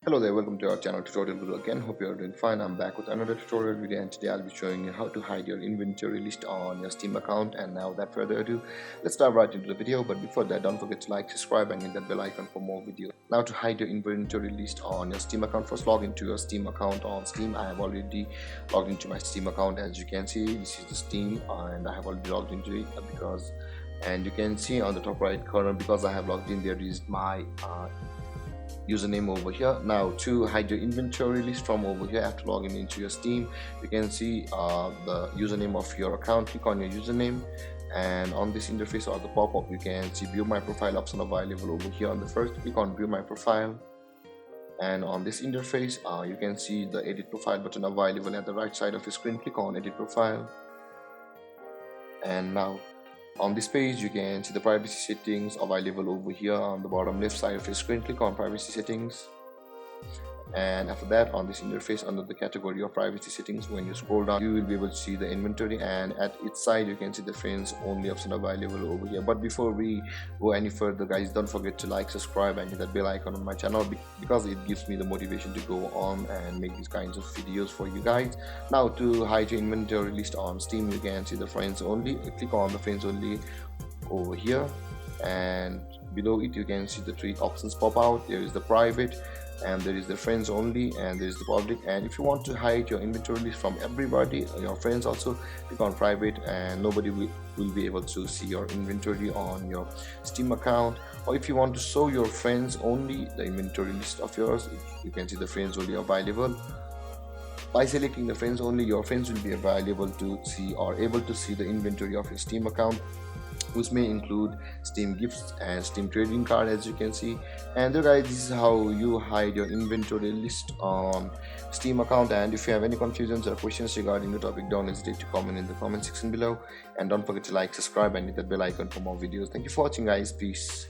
Hello there, welcome to our channel tutorial guru again. Hope you are doing fine. I'm back with another tutorial video, and today I'll be showing you how to hide your inventory list on your Steam account. And now without further ado, let's dive right into the video. But before that, don't forget to like, subscribe and hit that bell icon for more videos. Now to hide your inventory list on your Steam account, first log into your Steam account on Steam. I have already logged into my Steam account. As you can see, this is the Steam and I have already logged into it and you can see on the top right corner, because I have logged in, there is my username over here. Now to hide your inventory list from over here, after logging into your Steam, you can see the username of your account. Click on your username, and on this interface or the pop-up, you can see view my profile option available over here. On the first, click on view my profile, and on this interface you can see the edit profile button available at the right side of your screen. Click on edit profile, and now on this page you can see the privacy settings available over here on the bottom left side of your screen. Click on privacy settings, and after that, on this interface under the category of privacy settings, when you scroll down, you will be able to see the inventory, and at its side you can see the friends only option available over here. But before we go any further, guys, don't forget to like, subscribe and hit that bell icon on my channel, because it gives me the motivation to go on and make these kinds of videos for you guys. Now to hide your inventory list on Steam, you can see the friends only. Click on the friends only over here, and below it you can see the three options pop out. There is the private, and there is the friends only, and there is the public. And if you want to hide your inventory list from everybody, your friends also, click on private, and nobody will be able to see your inventory on your Steam account. Or if you want to show your friends only the inventory list of yours, you can see the friends only available. By selecting the friends only, your friends will be available to see or able to see the inventory of your Steam account, which may include Steam gifts and Steam trading card, as you can see. And there, guys, this is how you hide your inventory list on Steam account. And if you have any confusions or questions regarding the topic, don't hesitate to comment in the comment section below, and don't forget to like, subscribe and hit that bell icon for more videos. Thank you for watching, guys. Peace.